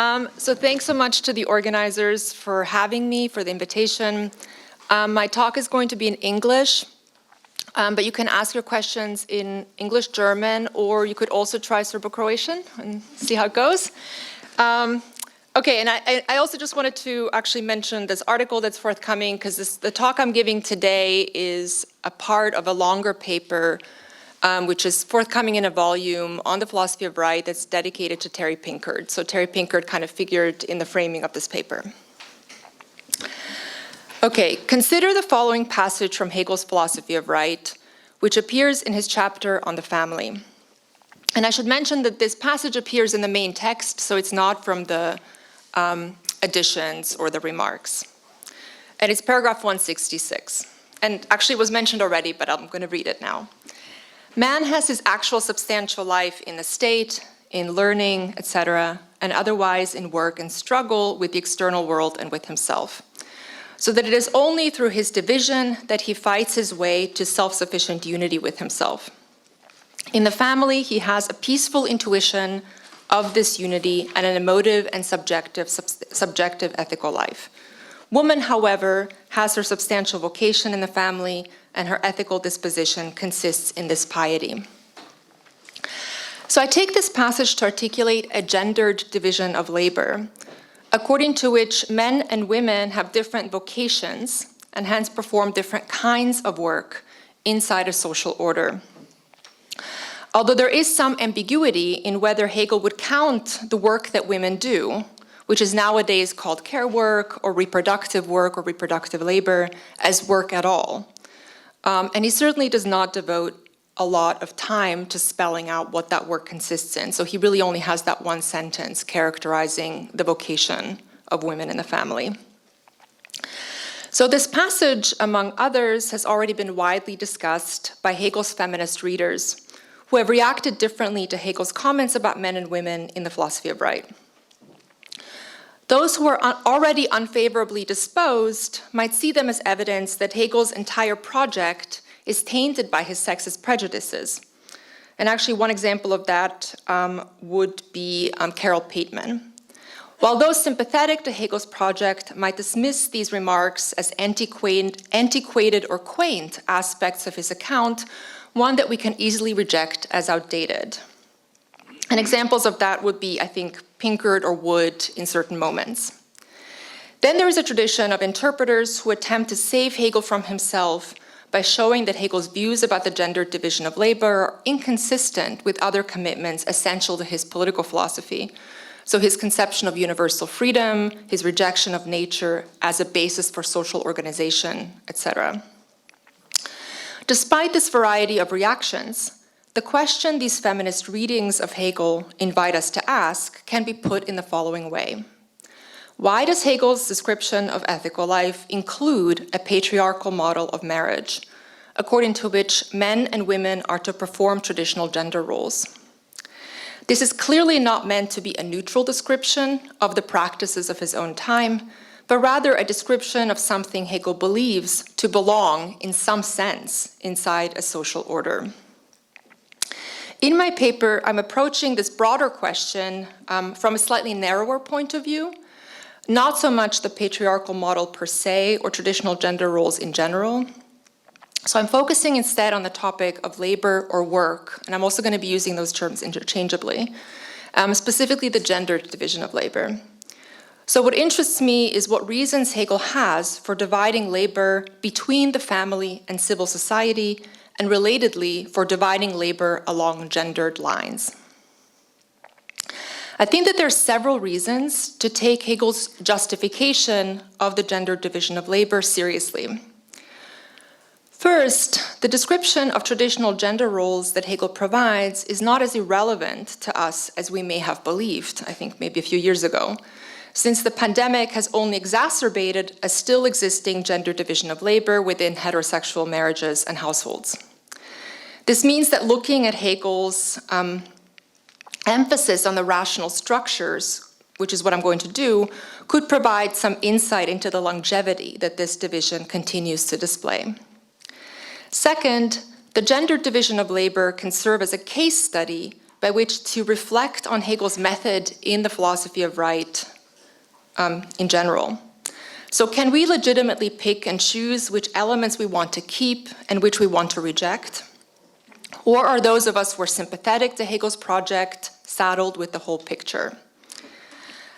So thanks so much to the organizers for having me, for the invitation. My talk is going to be in English, but you can ask your questions in English, German, or you could also try Serbo-Croatian and see how it goes. Okay, and I also just wanted to actually mention this article that's forthcoming, because the talk I'm giving today is a part of a longer paper which is forthcoming in a volume on the philosophy of right that's dedicated to Terry Pinkard. So Terry Pinkard kind of figured in the framing of this paper. Okay, consider the following passage from Hegel's philosophy of right, which appears in his chapter on the family. And I should mention that this passage appears in the main text, so it's not from the additions or the remarks. And it's paragraph 166. And actually it was mentioned already, but I'm going to read it now. Man has his actual substantial life in the state, in learning, etc., and otherwise in work and struggle with the external world and with himself. So that it is only through his division that he fights his way to self-sufficient unity with himself. In the family, he has a peaceful intuition of this unity and an emotive and subjective ethical life. Woman, however, has her substantial vocation in the family, and her ethical disposition consists in this piety. So I take this passage to articulate a gendered division of labor, according to which men and women have different vocations and hence perform different kinds of work inside a social order. Although there is some ambiguity in whether Hegel would count the work that women do, which is nowadays called care work or reproductive labor, as work at all. And he certainly does not devote a lot of time to spelling out what that work consists in. So he really only has that one sentence characterizing the vocation of women in the family. So this passage, among others, has already been widely discussed by Hegel's feminist readers, who have reacted differently to Hegel's comments about men and women in the philosophy of right. Those who are already unfavorably disposed might see them as evidence that Hegel's entire project is tainted by his sexist prejudices. And actually one example of that would be Carol Pateman. While those sympathetic to Hegel's project might dismiss these remarks as antiquated or quaint aspects of his account, one that we can easily reject as outdated. And examples of that would be, I think, Pinkard or Wood in certain moments. Then there is a tradition of interpreters who attempt to save Hegel from himself by showing that Hegel's views about the gendered division of labor are inconsistent with other commitments essential to his political philosophy. So his conception of universal freedom, his rejection of nature as a basis for social organization, etc. Despite this variety of reactions, the question these feminist readings of Hegel invite us to ask can be put in the following way. Why does Hegel's description of ethical life include a patriarchal model of marriage, according to which men and women are to perform traditional gender roles? This is clearly not meant to be a neutral description of the practices of his own time, but rather a description of something Hegel believes to belong in some sense inside a social order. In my paper, I'm approaching this broader question from a slightly narrower point of view, not so much the patriarchal model per se or traditional gender roles in general. So I'm focusing instead on the topic of labor or work, and I'm also going to be using those terms interchangeably, specifically the gendered division of labor. So what interests me is what reasons Hegel has for dividing labor between the family and civil society, and relatedly, for dividing labor along gendered lines. I think that there are several reasons to take Hegel's justification of the gendered division of labor seriously. First, the description of traditional gender roles that Hegel provides is not as irrelevant to us as we may have believed, I think maybe a few years ago, since the pandemic has only exacerbated a still existing gender division of labor within heterosexual marriages and households. This means that looking at Hegel's emphasis on the rational structures, which is what I'm going to do, could provide some insight into the longevity that this division continues to display. Second, the gendered division of labor can serve as a case study by which to reflect on Hegel's method in the philosophy of right in general. So can we legitimately pick and choose which elements we want to keep and which we want to reject? Or are those of us who are sympathetic to Hegel's project saddled with the whole picture?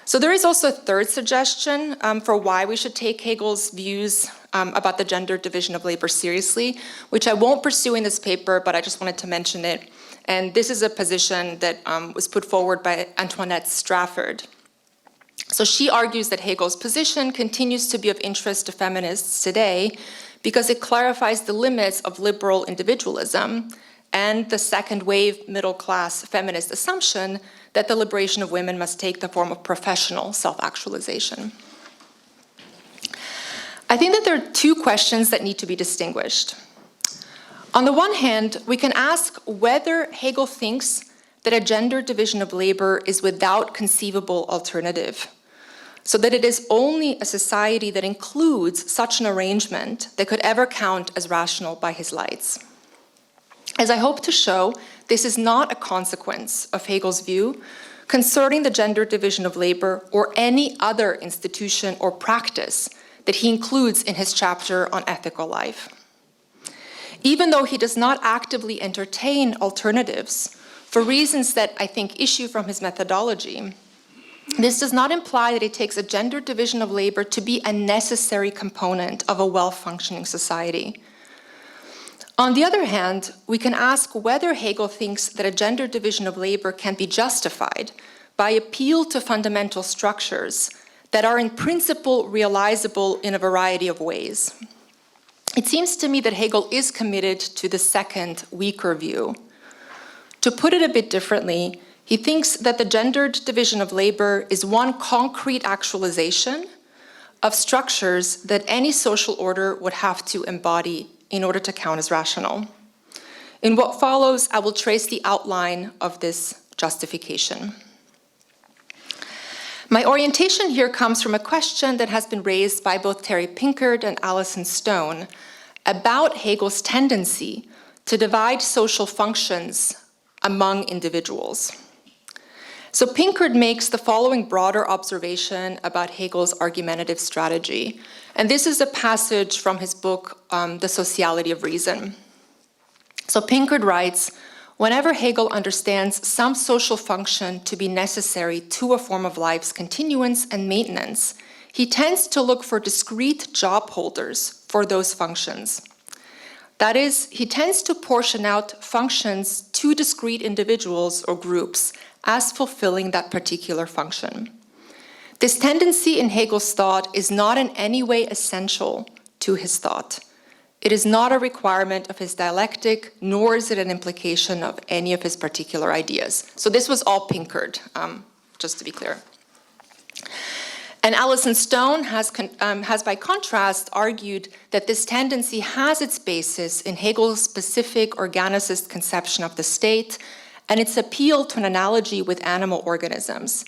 So there is also a third suggestion for why we should take Hegel's views about the gender division of labor seriously, which I won't pursue in this paper, but I just wanted to mention it. And this is a position that was put forward by Antoinette Strafford. So she argues that Hegel's position continues to be of interest to feminists today because it clarifies the limits of liberal individualism and the second wave middle class feminist assumption that the liberation of women must take the form of professional self-actualization. I think that there are two questions that need to be distinguished. On the one hand, we can ask whether Hegel thinks that a gender division of labor is without conceivable alternative, so that it is only a society that includes such an arrangement that could ever count as rational by his lights. As I hope to show, this is not a consequence of Hegel's view concerning the gender division of labor or any other institution or practice that he includes in his chapter on ethical life. Even though he does not actively entertain alternatives for reasons that I think issue from his methodology, this does not imply that he takes a gender division of labor to be a necessary component of a well-functioning society. On the other hand, we can ask whether Hegel thinks that a gender division of labor can be justified by appeal to fundamental structures that are in principle realizable in a variety of ways. It seems to me that Hegel is committed to the second, weaker view. To put it a bit differently, he thinks that the gendered division of labor is one concrete actualization of structures that any social order would have to embody in order to count as rational. In what follows, I will trace the outline of this justification. My orientation here comes from a question that has been raised by both Terry Pinkard and Alison Stone about Hegel's tendency to divide social functions among individuals. So Pinkard makes the following broader observation about Hegel's argumentative strategy. And this is a passage from his book, The Sociality of Reason. So Pinkard writes, whenever Hegel understands some social function to be necessary to a form of life's continuance and maintenance, he tends to look for discrete job holders for those functions. That is, he tends to portion out functions to discrete individuals or groups as fulfilling that particular function. This tendency in Hegel's thought is not in any way essential to his thought. It is not a requirement of his dialectic, nor is it an implication of any of his particular ideas. So this was all Pinkard, just to be clear. And Alison Stone has by contrast argued that this tendency has its basis in Hegel's specific organicist conception of the state and its appeal to an analogy with animal organisms,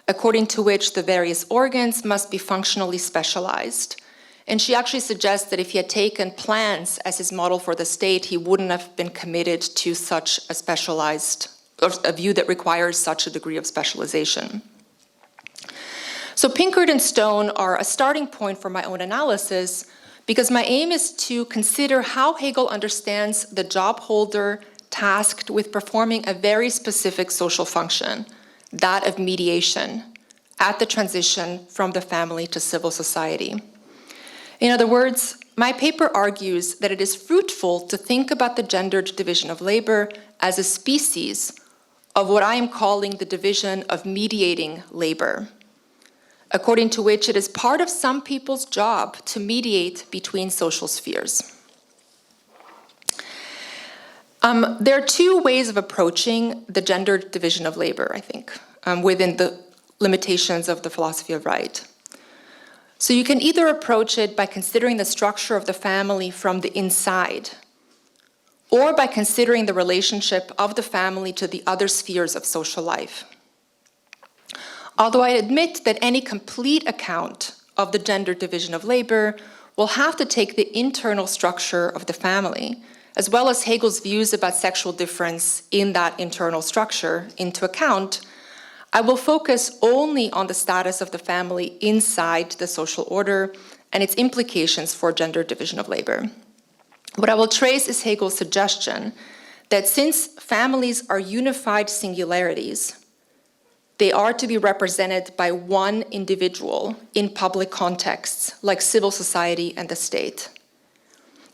according to which the various organs must be functionally specialized. And she actually suggests that if he had taken plants as his model for the state, he wouldn't have been committed to such a specialized, or a view that requires such a degree of specialization. So Pinkard and Stone are a starting point for my own analysis because my aim is to consider how Hegel understands the job holder tasked with performing a very specific social function, that of mediation, at the transition from the family to civil society. In other words, my paper argues that it is fruitful to think about the gendered division of labor as a species of what I am calling the division of mediating labor, according to which it is part of some people's job to mediate between social spheres. There are two ways of approaching the gendered division of labor, I think, within the limitations of the philosophy of right. So you can either approach it by considering the structure of the family from the inside, or by considering the relationship of the family to the other spheres of social life. Although I admit that any complete account of the gender division of labor will have to take the internal structure of the family as well as Hegel's views about sexual difference in that internal structure into account, I will focus only on the status of the family inside the social order and its implications for gender division of labor. What I will trace is Hegel's suggestion that since families are unified singularities, they are to be represented by one individual in public contexts like civil society and the state.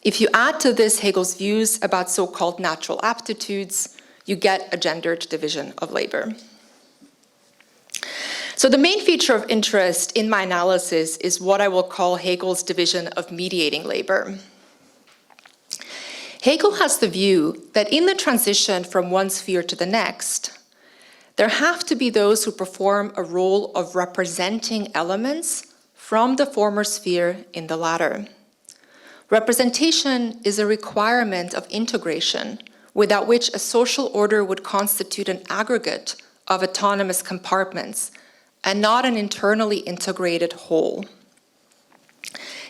If you add to this Hegel's views about so-called natural aptitudes, you get a gendered division of labor. So the main feature of interest in my analysis is what I will call Hegel's division of mediating labor. Hegel has the view that in the transition from one sphere to the next, there have to be those who perform a role of representing elements from the former sphere in the latter. Representation is a requirement of integration, without which a social order would constitute an aggregate of autonomous compartments and not an internally integrated whole.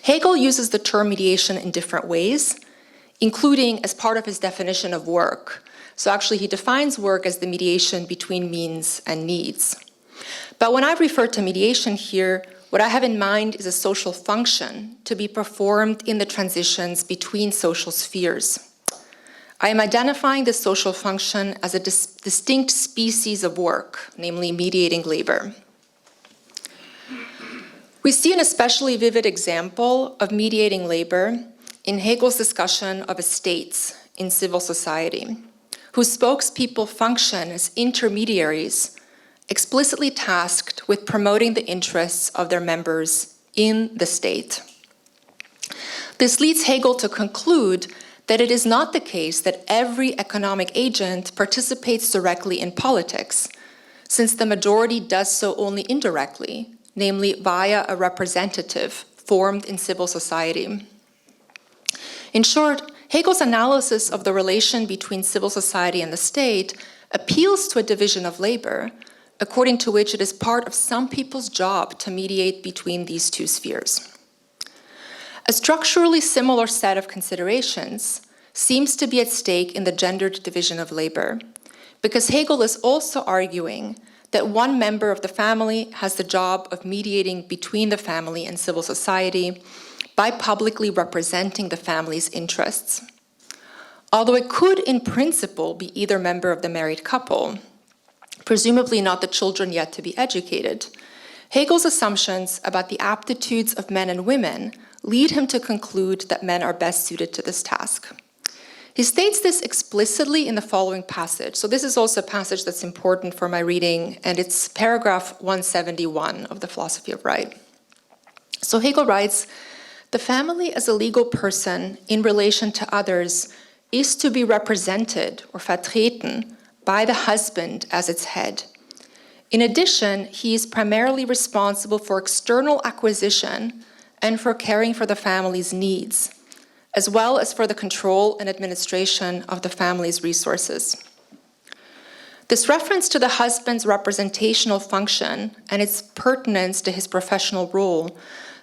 Hegel uses the term mediation in different ways, including as part of his definition of work. So actually he defines work as the mediation between means and needs. But when I refer to mediation here, what I have in mind is a social function to be performed in the transitions between social spheres. I am identifying the social function as a distinct species of work, namely mediating labor. We see an especially vivid example of mediating labor in Hegel's discussion of estates in civil society, whose spokespeople function as intermediaries explicitly tasked with promoting the interests of their members in the state. This leads Hegel to conclude that it is not the case that every economic agent participates directly in politics, since the majority does so only indirectly, namely via a representative formed in civil society. In short, Hegel's analysis of the relation between civil society and the state appeals to a division of labor, according to which it is part of some people's job to mediate between these two spheres. A structurally similar set of considerations seems to be at stake in the gendered division of labor, because Hegel is also arguing that one member of the family has the job of mediating between the family and civil society by publicly representing the family's interests. Although it could, in principle, be either member of the married couple, presumably not the children yet to be educated, Hegel's assumptions about the aptitudes of men and women lead him to conclude that men are best suited to this task. He states this explicitly in the following passage. So this is also a passage that's important for my reading, and it's paragraph 171 of the Philosophy of Right. So Hegel writes, "The family as a legal person in relation to others is to be represented or vertreten by the husband as its head. In addition, he is primarily responsible for external acquisition and for caring for the family's needs, as well as for the control and administration of the family's resources." This reference to the husband's representational function and its pertinence to his professional role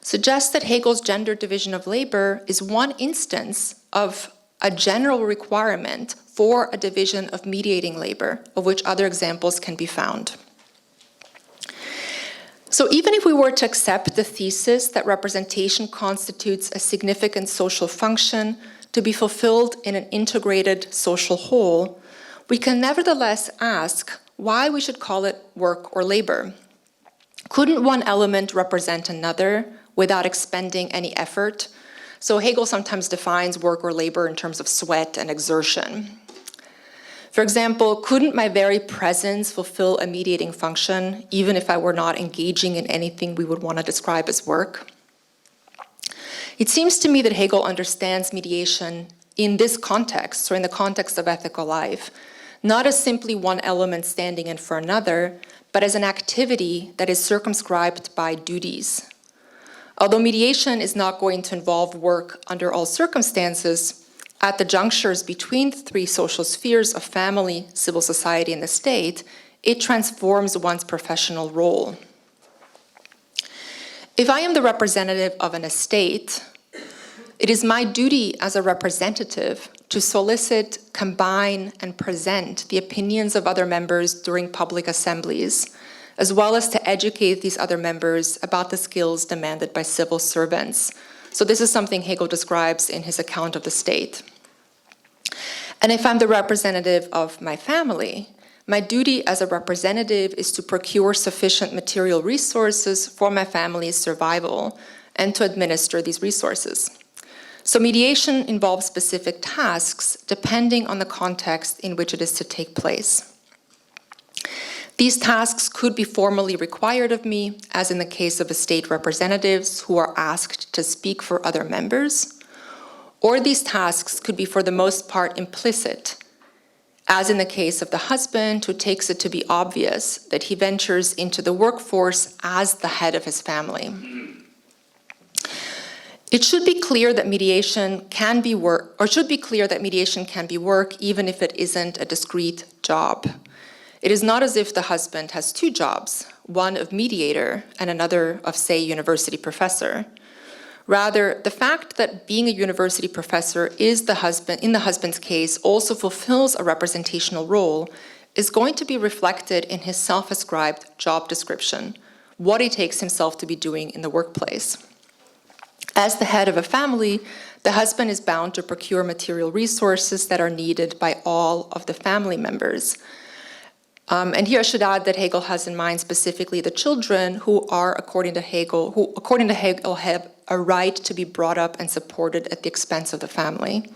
suggests that Hegel's gender division of labor is one instance of a general requirement for a division of mediating labor, of which other examples can be found. So even if we were to accept the thesis that representation constitutes a significant social function to be fulfilled in an integrated social whole, we can nevertheless ask why we should call it work or labor. Couldn't one element represent another without expending any effort? So Hegel sometimes defines work or labor in terms of sweat and exertion. For example, couldn't my very presence fulfill a mediating function, even if I were not engaging in anything we would want to describe as work? It seems to me that Hegel understands mediation in this context, or in the context of ethical life, not as simply one element standing in for another, but as an activity that is circumscribed by duties. Although mediation is not going to involve work under all circumstances, at the junctures between the three social spheres of family, civil society, and the state, it transforms one's professional role. If I am the representative of an estate, It is my duty as a representative to solicit, combine, and present the opinions of other members during public assemblies, as well as to educate these other members about the skills demanded by civil servants. So this is something Hegel describes in his account of the state. And if I'm the representative of my family, my duty as a representative is to procure sufficient material resources for my family's survival and to administer these resources. So mediation involves specific tasks depending on the context in which it is to take place. These tasks could be formally required of me, as in the case of the state representatives who are asked to speak for other members, or these tasks could be for the most part implicit, as in the case of the husband who takes it to be obvious that he ventures into the workforce as the head of his family. It should be clear that mediation can be work even if it isn't a discrete job. It is not as if the husband has two jobs, one of mediator and another of, say, university professor. Rather, the fact that being a university professor is in the husband's case also fulfills a representational role is going to be reflected in his self-ascribed job description, what he takes himself to be doing in the workplace. As the head of a family, the husband is bound to procure material resources that are needed by all of the family members. And here I should add that Hegel has in mind specifically the children who according to Hegel, have a right to be brought up and supported at the expense of the family,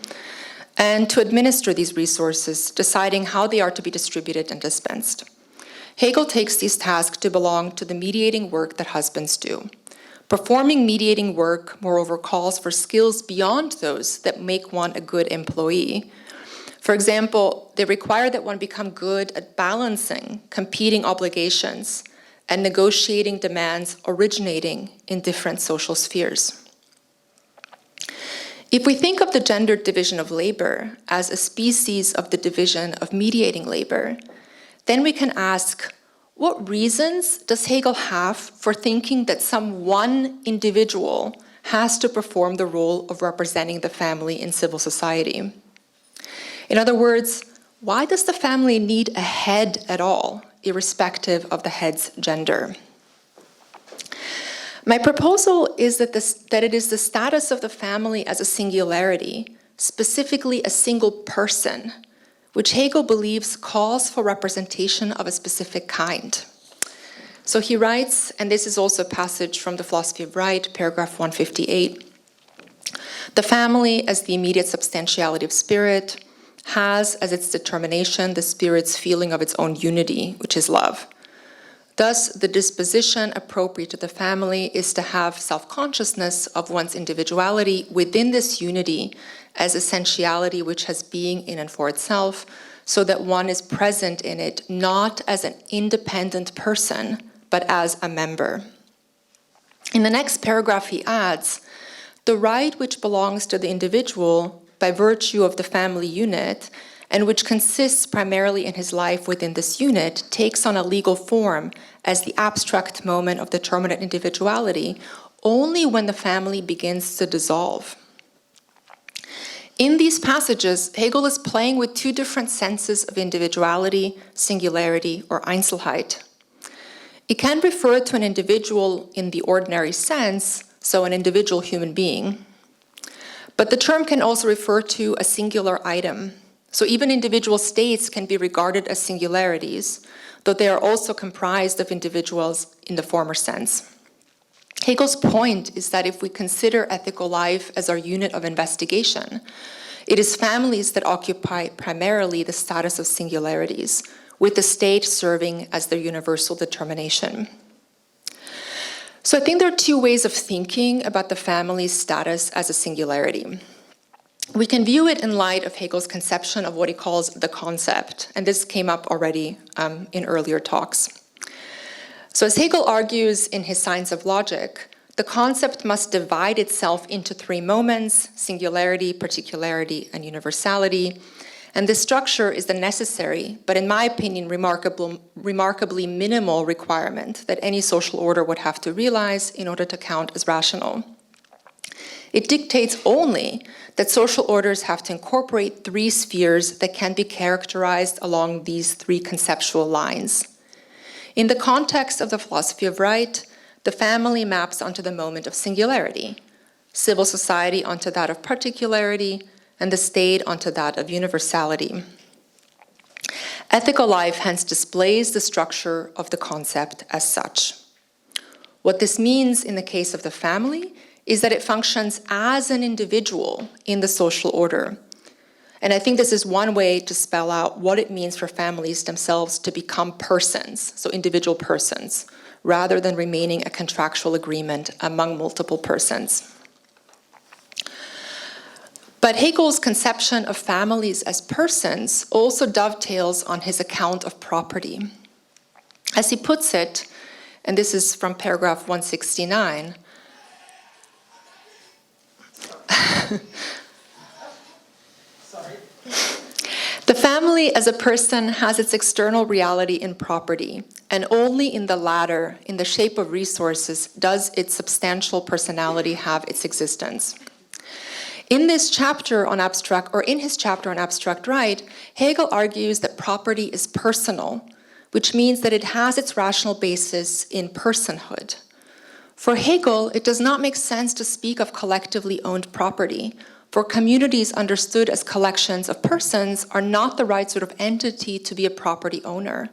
and to administer these resources, deciding how they are to be distributed and dispensed. Hegel takes these tasks to belong to the mediating work that husbands do. Performing mediating work, moreover, calls for skills beyond those that make one a good employee. For example, they require that one become good at balancing competing obligations and negotiating demands originating in different social spheres. If we think of the gendered division of labor as a species of the division of mediating labor, then we can ask, what reasons does Hegel have for thinking that some one individual has to perform the role of representing the family in civil society? In other words, why does the family need a head at all, irrespective of the head's gender? My proposal is that it is the status of the family as a singularity, specifically a single person, which Hegel believes calls for representation of a specific kind. So he writes, and this is also a passage from the Philosophy of Right, paragraph 158, the family as the immediate substantiality of spirit has as its determination the spirit's feeling of its own unity, which is love. Thus, the disposition appropriate to the family is to have self-consciousness of one's individuality within this unity as essentiality which has being in and for itself, so that one is present in it not as an independent person, but as a member. In the next paragraph he adds, the right which belongs to the individual by virtue of the family unit, and which consists primarily in his life within this unit, takes on a legal form as the abstract moment of determinate individuality only when the family begins to dissolve. In these passages, Hegel is playing with two different senses of individuality, singularity, or Einzelheit. It can refer to an individual in the ordinary sense, so an individual human being. But the term can also refer to a singular item. So even individual states can be regarded as singularities, though they are also comprised of individuals in the former sense. Hegel's point is that if we consider ethical life as our unit of investigation, it is families that occupy primarily the status of singularities, with the state serving as their universal determination. So I think there are two ways of thinking about the family's status as a singularity. We can view it in light of Hegel's conception of what he calls the concept, and this came up already in earlier talks. So as Hegel argues in his Science of Logic, the concept must divide itself into three moments: singularity, particularity, and universality. And this structure is the necessary, but in my opinion, remarkably minimal requirement that any social order would have to realize in order to count as rational. It dictates only that social orders have to incorporate three spheres that can be characterized along these three conceptual lines. In the context of the philosophy of right, the family maps onto the moment of singularity, civil society onto that of particularity, and the state onto that of universality. Ethical life hence displays the structure of the concept as such. What this means in the case of the family is that it functions as an individual in the social order. And I think this is one way to spell out what it means for families themselves to become persons, so individual persons, rather than remaining a contractual agreement among multiple persons. But Hegel's conception of families as persons also dovetails on his account of property. As he puts it, and this is from paragraph 169, the family as a person has its external reality in property, and only in the latter, in the shape of resources, does its substantial personality have its existence. In this chapter on abstract, or in his chapter on abstract right, Hegel argues that property is personal, which means that it has its rational basis in personhood. For Hegel, it does not make sense to speak of collectively owned property, for communities understood as collections of persons are not the right sort of entity to be a property owner.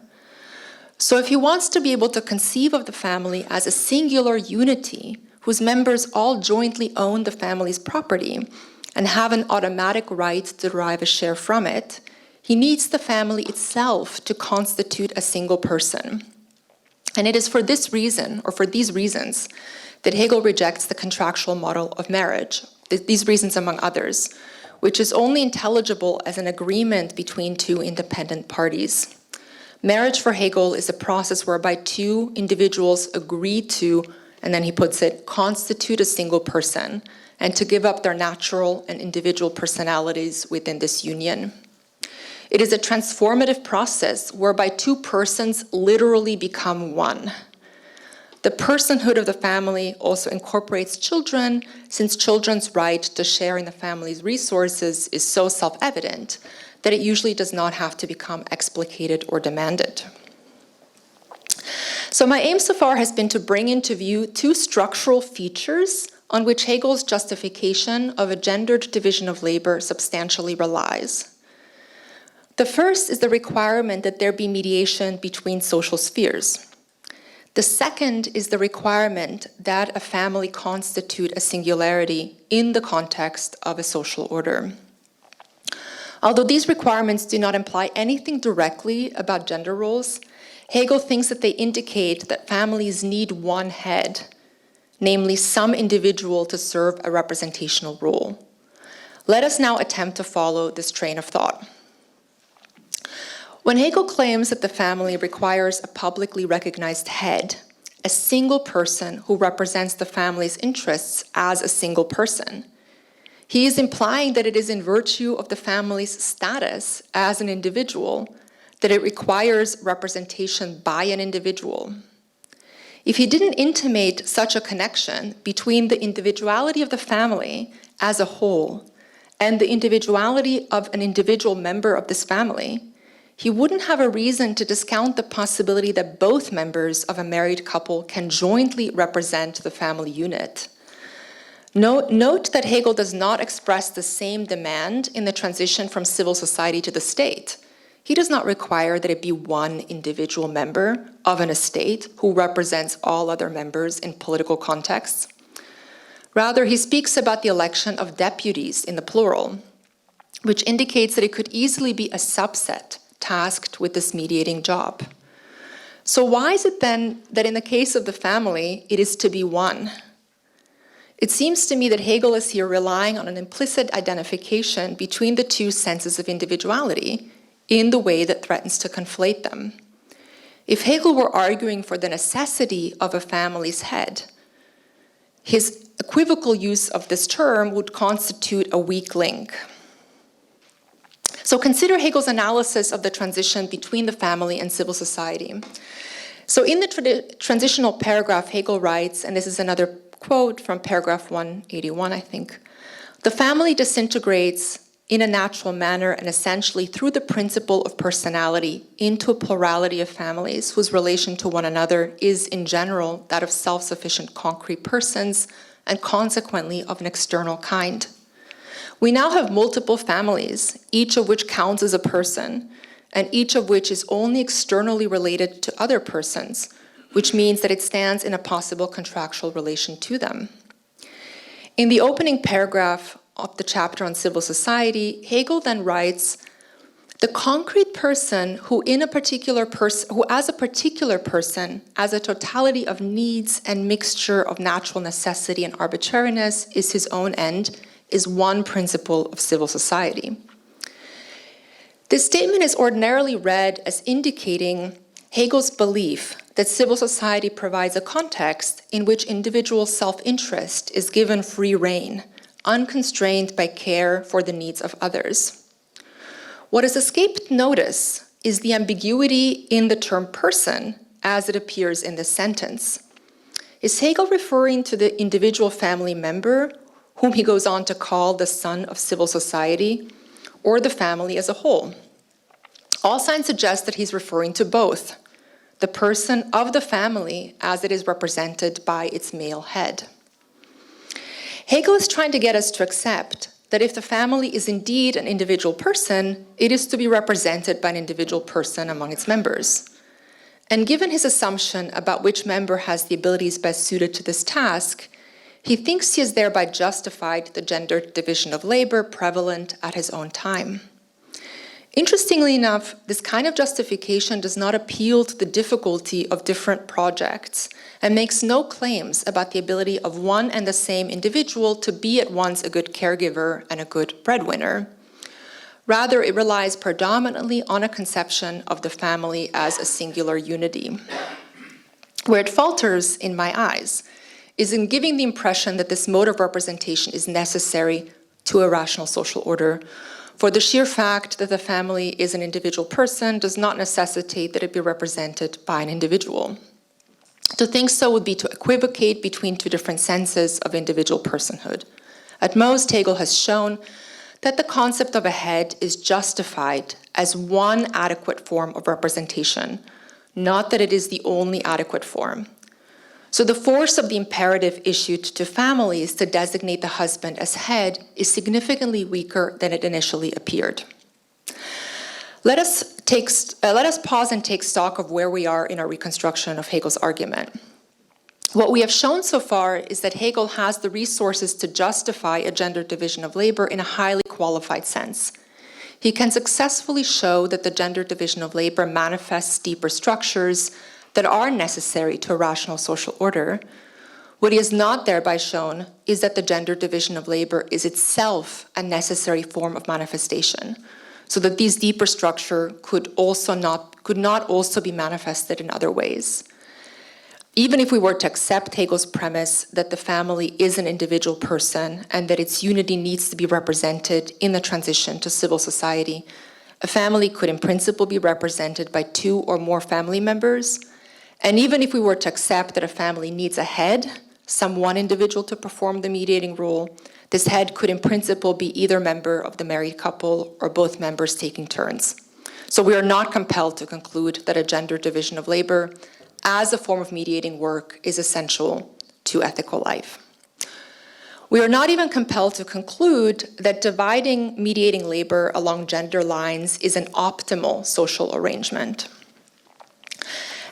So if he wants to be able to conceive of the family as a singular unity, whose members all jointly own the family's property and have an automatic right to derive a share from it, he needs the family itself to constitute a single person. And it is for this reason, or for these reasons, that Hegel rejects the contractual model of marriage, these reasons among others, which is only intelligible as an agreement between two independent parties. Marriage for Hegel is a process whereby two individuals agree to, and then he puts it, constitute a single person, and to give up their natural and individual personalities within this union. It is a transformative process whereby two persons literally become one. The personhood of the family also incorporates children, since children's right to share in the family's resources is so self-evident that it usually does not have to become explicated or demanded. So my aim so far has been to bring into view two structural features on which Hegel's justification of a gendered division of labor substantially relies. The first is the requirement that there be mediation between social spheres. The second is the requirement that a family constitute a singularity in the context of a social order. Although these requirements do not imply anything directly about gender roles, Hegel thinks that they indicate that families need one head, namely some individual to serve a representational role. Let us now attempt to follow this train of thought. When Hegel claims that the family requires a publicly recognized head, a single person who represents the family's interests as a single person, he is implying that it is in virtue of the family's status as an individual that it requires representation by an individual. If he didn't intimate such a connection between the individuality of the family as a whole and the individuality of an individual member of this family, he wouldn't have a reason to discount the possibility that both members of a married couple can jointly represent the family unit. Note that Hegel does not express the same demand in the transition from civil society to the state. He does not require that it be one individual member of an estate who represents all other members in political contexts. Rather, he speaks about the election of deputies in the plural, which indicates that it could easily be a subset tasked with this mediating job. So why is it then that in the case of the family, it is to be one? It seems to me that Hegel is here relying on an implicit identification between the two senses of individuality in the way that threatens to conflate them. If Hegel were arguing for the necessity of a family's head, his equivocal use of this term would constitute a weak link. So consider Hegel's analysis of the transition between the family and civil society. So in the transitional paragraph, Hegel writes, and this is another quote from paragraph 181, I think. The family disintegrates in a natural manner and essentially through the principle of personality into a plurality of families whose relation to one another is in general that of self-sufficient concrete persons and consequently of an external kind. We now have multiple families, each of which counts as a person, and each of which is only externally related to other persons, which means that it stands in a possible contractual relation to them. In the opening paragraph of the chapter on civil society, Hegel then writes, the concrete person who as a particular person, as a totality of needs and mixture of natural necessity and arbitrariness is his own end, is one principle of civil society. This statement is ordinarily read as indicating Hegel's belief that civil society provides a context in which individual self-interest is given free rein, unconstrained by care for the needs of others. What has escaped notice is the ambiguity in the term person as it appears in this sentence. Is Hegel referring to the individual family member, whom he goes on to call the son of civil society, or the family as a whole? All signs suggest that he's referring to both, the person of the family as it is represented by its male head. Hegel is trying to get us to accept that if the family is indeed an individual person, it is to be represented by an individual person among its members. And given his assumption about which member has the abilities best suited to this task, he thinks he has thereby justified the gendered division of labor prevalent at his own time. Interestingly enough, this kind of justification does not appeal to the difficulty of different projects and makes no claims about the ability of one and the same individual to be at once a good caregiver and a good breadwinner. Rather, it relies predominantly on a conception of the family as a singular unity. Where it falters, in my eyes, is in giving the impression that this mode of representation is necessary to a rational social order, for the sheer fact that the family is an individual person does not necessitate that it be represented by an individual. To think so would be to equivocate between two different senses of individual personhood. At most, Hegel has shown that the concept of a head is justified as one adequate form of representation, not that it is the only adequate form. So the force of the imperative issued to families to designate the husband as head is significantly weaker than it initially appeared. Let us pause and take stock of where we are in our reconstruction of Hegel's argument. What we have shown so far is that Hegel has the resources to justify a gender division of labor in a highly qualified sense. He can successfully show that the gender division of labor manifests deeper structures that are necessary to a rational social order. What he has not thereby shown is that the gender division of labor is itself a necessary form of manifestation, so that these deeper structures could not also be manifested in other ways. Even if we were to accept Hegel's premise that the family is an individual person and that its unity needs to be represented in the transition to civil society, a family could in principle be represented by two or more family members. And even if we were to accept that a family needs a head, some one individual to perform the mediating role, this head could in principle be either member of the married couple or both members taking turns. So we are not compelled to conclude that a gender division of labor as a form of mediating work is essential to ethical life. We are not even compelled to conclude that dividing mediating labor along gender lines is an optimal social arrangement.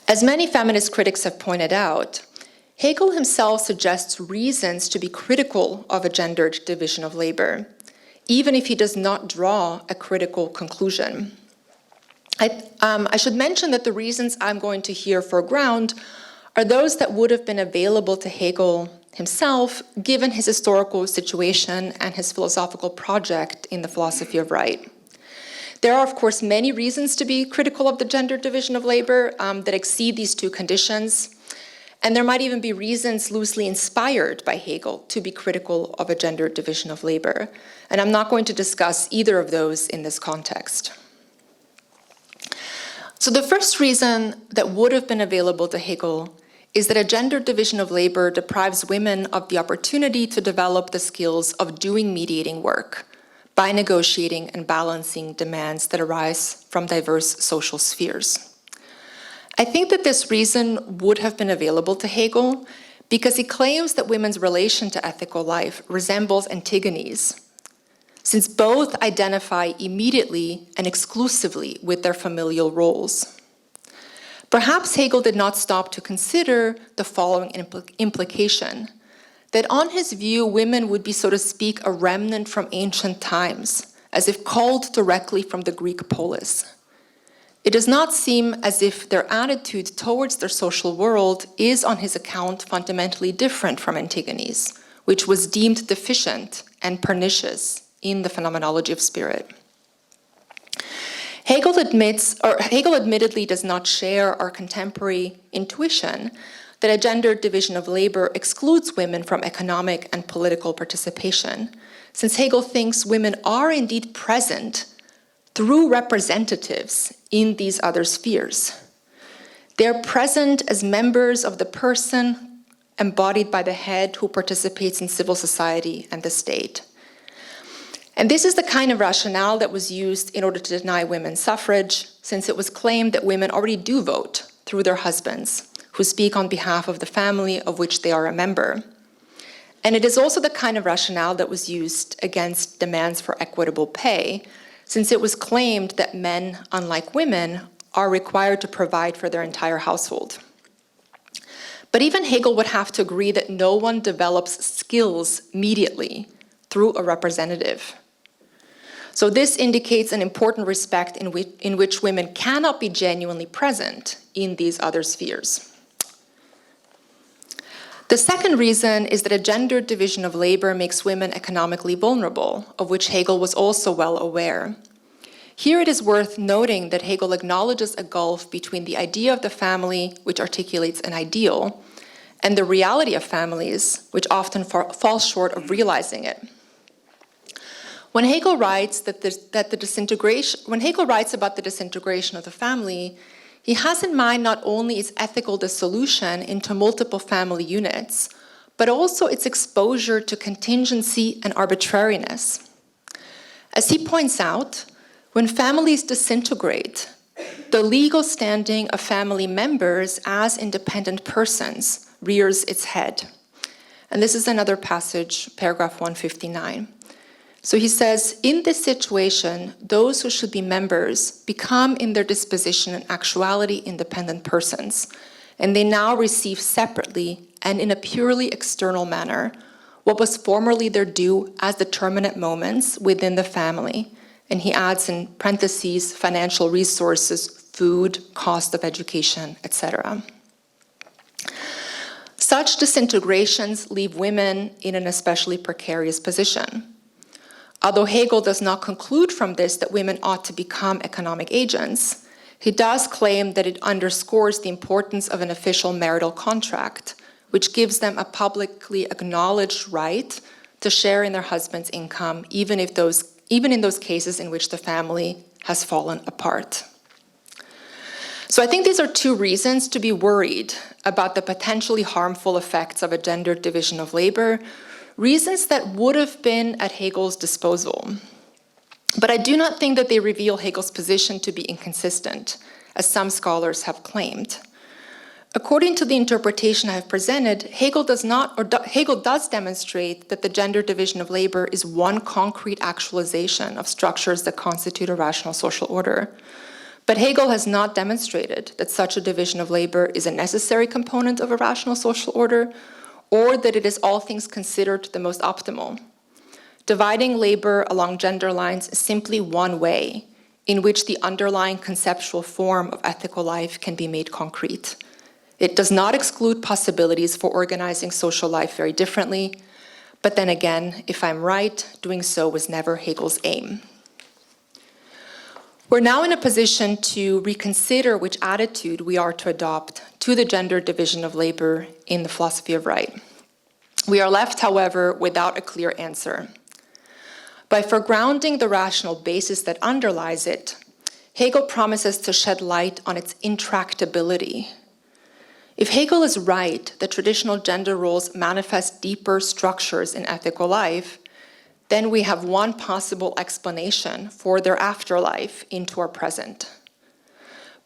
As many feminist critics have pointed out, Hegel himself suggests reasons to be critical of a gendered division of labor, even if he does not draw a critical conclusion. I should mention that the reasons I'm going to here foreground are those that would have been available to Hegel himself, given his historical situation and his philosophical project in the philosophy of right. There are, of course, many reasons to be critical of the gender division of labor that exceed these two conditions. And there might even be reasons loosely inspired by Hegel to be critical of a gender division of labor. And I'm not going to discuss either of those in this context. So the first reason that would have been available to Hegel is that a gender division of labor deprives women of the opportunity to develop the skills of doing mediating work by negotiating and balancing demands that arise from diverse social spheres. I think that this reason would have been available to Hegel because he claims that women's relation to ethical life resembles Antigone's, since both identify immediately and exclusively with their familial roles. Perhaps Hegel did not stop to consider the following implication, that on his view, women would be, so to speak, a remnant from ancient times, as if called directly from the Greek polis. It does not seem as if their attitude towards their social world is, on his account, fundamentally different from Antigone's, which was deemed deficient and pernicious in the Phenomenology of Spirit. Hegel admittedly does not share our contemporary intuition that a gendered division of labor excludes women from economic and political participation, since Hegel thinks women are indeed present through representatives in these other spheres. They are present as members of the person embodied by the head who participates in civil society and the state. And this is the kind of rationale that was used in order to deny women suffrage, since it was claimed that women already do vote through their husbands, who speak on behalf of the family of which they are a member. And it is also the kind of rationale that was used against demands for equitable pay, since it was claimed that men, unlike women, are required to provide for their entire household. But even Hegel would have to agree that no one develops skills immediately through a representative. So this indicates an important respect in which women cannot be genuinely present in these other spheres. The second reason is that a gendered division of labor makes women economically vulnerable, of which Hegel was also well aware. Here it is worth noting that Hegel acknowledges a gulf between the idea of the family, which articulates an ideal, and the reality of families, which often falls short of realizing it. When Hegel writes about the disintegration of the family, he has in mind not only its ethical dissolution into multiple family units, but also its exposure to contingency and arbitrariness. As he points out, when families disintegrate, the legal standing of family members as independent persons rears its head. And this is another passage, paragraph 159. So he says, in this situation, those who should be members become in their disposition and actuality independent persons, and they now receive separately and in a purely external manner what was formerly their due as determinate moments within the family. And he adds in parentheses, financial resources, food, cost of education, etc. Such disintegrations leave women in an especially precarious position. Although Hegel does not conclude from this that women ought to become economic agents, he does claim that it underscores the importance of an official marital contract, which gives them a publicly acknowledged right to share in their husband's income, even in those cases in which the family has fallen apart. So I think these are two reasons to be worried about the potentially harmful effects of a gendered division of labor, reasons that would have been at Hegel's disposal. But I do not think that they reveal Hegel's position to be inconsistent, as some scholars have claimed. According to the interpretation I have presented, Hegel does demonstrate that the gender division of labor is one concrete actualization of structures that constitute a rational social order. But Hegel has not demonstrated that such a division of labor is a necessary component of a rational social order, or that it is all things considered the most optimal. Dividing labor along gender lines is simply one way in which the underlying conceptual form of ethical life can be made concrete. It does not exclude possibilities for organizing social life very differently, but then again, if I'm right, doing so was never Hegel's aim. We're now in a position to reconsider which attitude we are to adopt to the gender division of labor in the philosophy of right. We are left, however, without a clear answer. By foregrounding the rational basis that underlies it, Hegel promises to shed light on its intractability. If Hegel is right that traditional gender roles manifest deeper structures in ethical life, then we have one possible explanation for their afterlife into our present.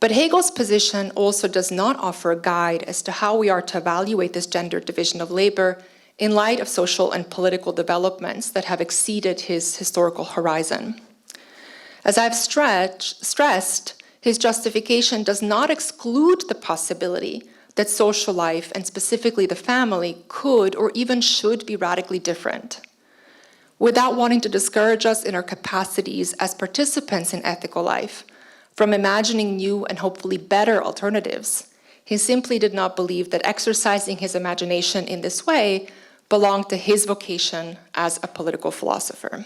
But Hegel's position also does not offer a guide as to how we are to evaluate this gender division of labor in light of social and political developments that have exceeded his historical horizon. As I've stressed, his justification does not exclude the possibility that social life, and specifically the family, could or even should be radically different. Without wanting to discourage us in our capacities as participants in ethical life from imagining new and hopefully better alternatives, he simply did not believe that exercising his imagination in this way belonged to his vocation as a political philosopher.